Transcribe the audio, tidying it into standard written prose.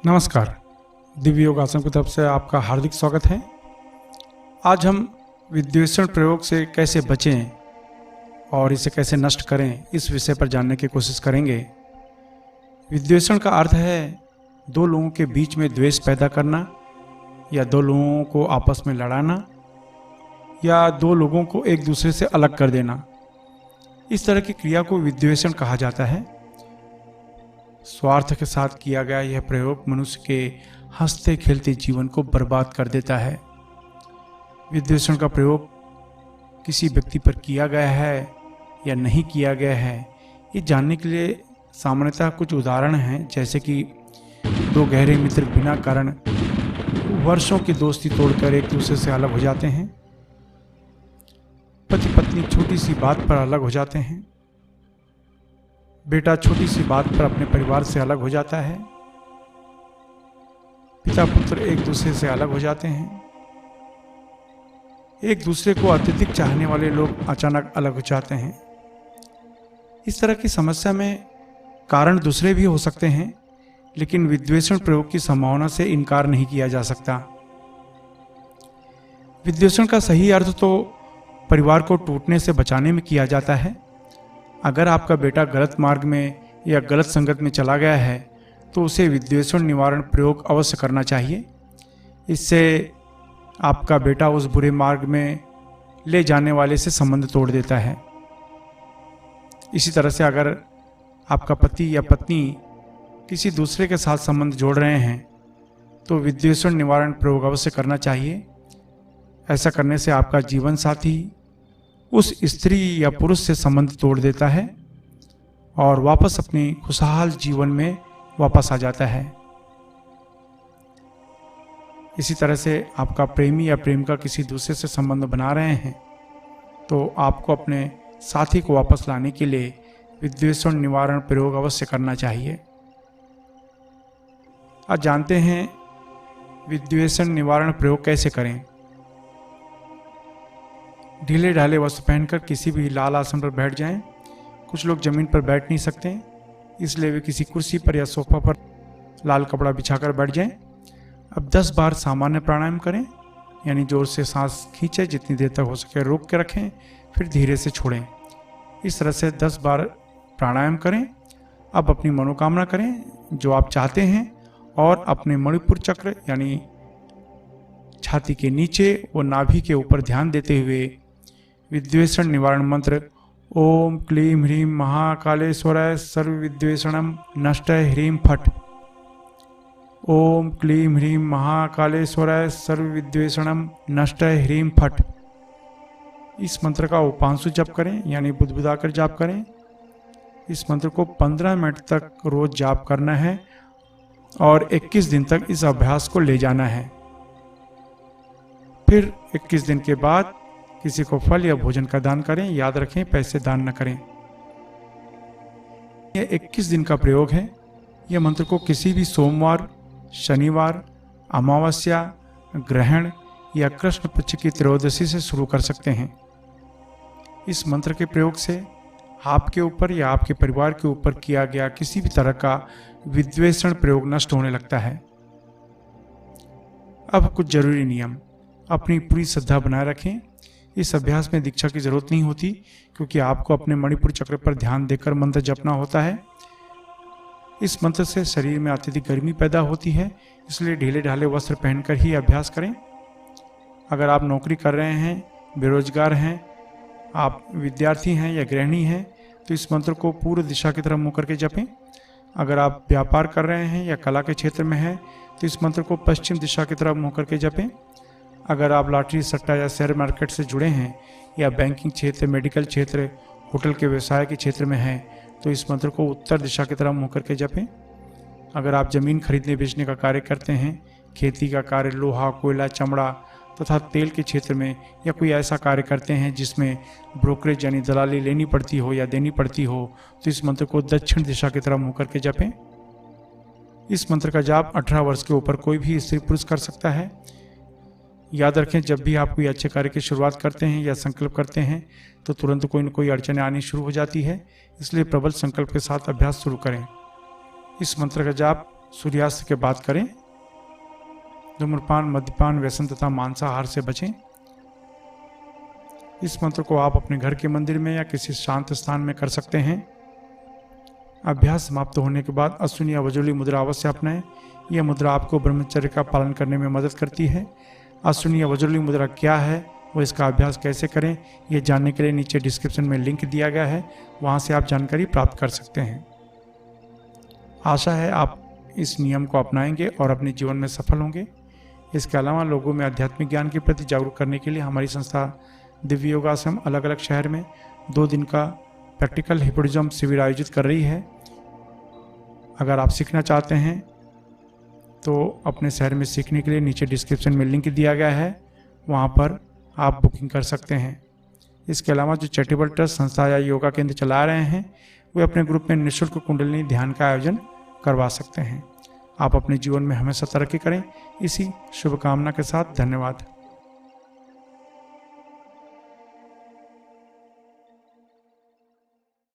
नमस्कार। दिव्य योगासन की तरफ से आपका हार्दिक स्वागत है। आज हम विद्वेषण प्रयोग से कैसे बचें और इसे कैसे नष्ट करें, इस विषय पर जानने की कोशिश करेंगे। विद्वेषण का अर्थ है दो लोगों के बीच में द्वेष पैदा करना, या दो लोगों को आपस में लड़ाना, या दो लोगों को एक दूसरे से अलग कर देना। इस तरह की क्रिया को विद्वेषण कहा जाता है। स्वार्थ के साथ किया गया यह प्रयोग मनुष्य के हंसते खेलते जीवन को बर्बाद कर देता है। विद्वेषण का प्रयोग किसी व्यक्ति पर किया गया है या नहीं किया गया है, ये जानने के लिए सामान्यतः कुछ उदाहरण हैं, जैसे कि दो गहरे मित्र बिना कारण वर्षों की दोस्ती तोड़कर एक दूसरे से अलग हो जाते हैं। पति पत्नी छोटी सी बात पर अलग हो जाते हैं। बेटा छोटी सी बात पर अपने परिवार से अलग हो जाता है। पिता पुत्र एक दूसरे से अलग हो जाते हैं। एक दूसरे को अत्यधिक चाहने वाले लोग अचानक अलग हो जाते हैं। इस तरह की समस्या में कारण दूसरे भी हो सकते हैं, लेकिन विद्वेषण प्रयोग की संभावना से इनकार नहीं किया जा सकता। विद्वेषण का सही अर्थ तो परिवार को टूटने से बचाने में किया जाता है। अगर आपका बेटा गलत मार्ग में या गलत संगत में चला गया है तो उसे विद्वेषण निवारण प्रयोग अवश्य करना चाहिए। इससे आपका बेटा उस बुरे मार्ग में ले जाने वाले से संबंध तोड़ देता है। इसी तरह से अगर आपका पति या पत्नी किसी दूसरे के साथ संबंध जोड़ रहे हैं तो विद्वेषण निवारण प्रयोग अवश्य करना चाहिए। ऐसा करने से आपका जीवन साथी उस स्त्री या पुरुष से संबंध तोड़ देता है और वापस अपनी खुशहाल जीवन में वापस आ जाता है। इसी तरह से आपका प्रेमी या प्रेमिका किसी दूसरे से संबंध बना रहे हैं तो आपको अपने साथी को वापस लाने के लिए विद्वेषण निवारण प्रयोग अवश्य करना चाहिए। आज जानते हैं विद्वेषण निवारण प्रयोग कैसे करें। ढीले ढाले वस्त्र पहनकर किसी भी लाल आसन पर बैठ जाएं। कुछ लोग जमीन पर बैठ नहीं सकते, इसलिए वे किसी कुर्सी पर या सोफा पर लाल कपड़ा बिछाकर बैठ जाएं। अब 10 बार सामान्य प्राणायाम करें, यानी जोर से सांस खींचें, जितनी देर तक हो सके रोक के रखें, फिर धीरे से छोड़ें। इस तरह से 10 बार प्राणायाम करें। अब अपनी मनोकामना करें जो आप चाहते हैं और अपने मणिपुर चक्र यानी छाती के नीचे व नाभि के ऊपर ध्यान देते हुए विद्वेषण निवारण मंत्र ओम क्लीम ह्रीम महाकालेश्वराय सर्व विद्वेषणम नष्ट ह्रीम फट, ओम क्लीम ह्रीम महाकालेश्वराय सर्व विद्वेषणम नष्ट ह्रीम फट, इस मंत्र का उपांशु जप करें, यानी बुदबुदाकर जाप करें। इस मंत्र को 15 मिनट तक रोज जाप करना है और 21 दिन तक इस अभ्यास को ले जाना है। फिर 21 दिन के बाद किसी को फल या भोजन का दान करें। याद रखें, पैसे दान न करें। यह 21 दिन का प्रयोग है। यह मंत्र को किसी भी सोमवार, शनिवार, अमावस्या, ग्रहण या कृष्ण पक्ष की त्रयोदशी से शुरू कर सकते हैं। इस मंत्र के प्रयोग से आपके ऊपर या आपके परिवार के ऊपर किया गया किसी भी तरह का विद्वेषण प्रयोग नष्ट होने लगता है। अब कुछ जरूरी नियम। अपनी पूरी श्रद्धा बनाए रखें। इस अभ्यास में दीक्षा की जरूरत नहीं होती, क्योंकि आपको अपने मणिपुर चक्र पर ध्यान देकर मंत्र जपना होता है। इस मंत्र से शरीर में अत्यधिक गर्मी पैदा होती है, इसलिए ढीले ढाले वस्त्र पहनकर ही अभ्यास करें। अगर आप नौकरी कर रहे हैं, बेरोजगार हैं, आप विद्यार्थी हैं या गृहिणी हैं, तो इस मंत्र को पूर्व दिशा की तरफ मुँह करके जपें। अगर आप व्यापार कर रहे हैं या कला के क्षेत्र में हैं तो इस मंत्र को पश्चिम दिशा की तरफ मुँह करके जपें। अगर आप लॉटरी, सट्टा या शेयर मार्केट से जुड़े हैं या बैंकिंग क्षेत्र, मेडिकल क्षेत्र, होटल के व्यवसाय के क्षेत्र में हैं तो इस मंत्र को उत्तर दिशा की तरफ मुँह करके जपें। अगर आप जमीन खरीदने बेचने का कार्य करते हैं, खेती का कार्य, लोहा, कोयला, चमड़ा तथा तेल के क्षेत्र में, या कोई ऐसा कार्य करते हैं जिसमें ब्रोकरेज यानी दलाली लेनी पड़ती हो या देनी पड़ती हो, तो इस मंत्र को दक्षिण दिशा की तरफ मुँह करके जपें। इस मंत्र का जाप 18 वर्ष के ऊपर कोई भी स्त्री पुरुष कर सकता है। याद रखें, जब भी आप कोई अच्छे कार्य की शुरुआत करते हैं या संकल्प करते हैं तो तुरंत कोई न कोई अड़चनें आनी शुरू हो जाती है, इसलिए प्रबल संकल्प के साथ अभ्यास शुरू करें। इस मंत्र का जाप सूर्यास्त के बाद करें। धूम्रपान, मद्यपान, व्यसन तथा मांसाहार से बचें। इस मंत्र को आप अपने घर के मंदिर में या किसी शांत स्थान में कर सकते हैं। अभ्यास समाप्त होने के बाद अश्विनी या वज्रली मुद्रा अवश्य अपनाएं। यह मुद्रा आपको ब्रह्मचर्य का पालन करने में मदद करती है। अश्विनी या वज्रली मुद्रा क्या है, वो इसका अभ्यास कैसे करें, ये जानने के लिए नीचे डिस्क्रिप्शन में लिंक दिया गया है, वहाँ से आप जानकारी प्राप्त कर सकते हैं। आशा है आप इस नियम को अपनाएंगे और अपने जीवन में सफल होंगे। इसके अलावा लोगों में आध्यात्मिक ज्ञान के प्रति जागरूक करने के लिए हमारी संस्था दिव्य योगाश्रम अलग अलग शहर में 2 दिन का प्रैक्टिकल हिप्नोटिज्म शिविर आयोजित कर रही है। अगर आप सीखना चाहते हैं तो अपने शहर में सीखने के लिए नीचे डिस्क्रिप्शन में लिंक दिया गया है, वहाँ पर आप बुकिंग कर सकते हैं। इसके अलावा जो चैरिटेबल ट्रस्ट संस्था या योगा केंद्र चला रहे हैं, वे अपने ग्रुप में निःशुल्क कुंडलिनी ध्यान का आयोजन करवा सकते हैं। आप अपने जीवन में हमेशा तरक्की करें। इसी शुभकामना के साथ धन्यवाद।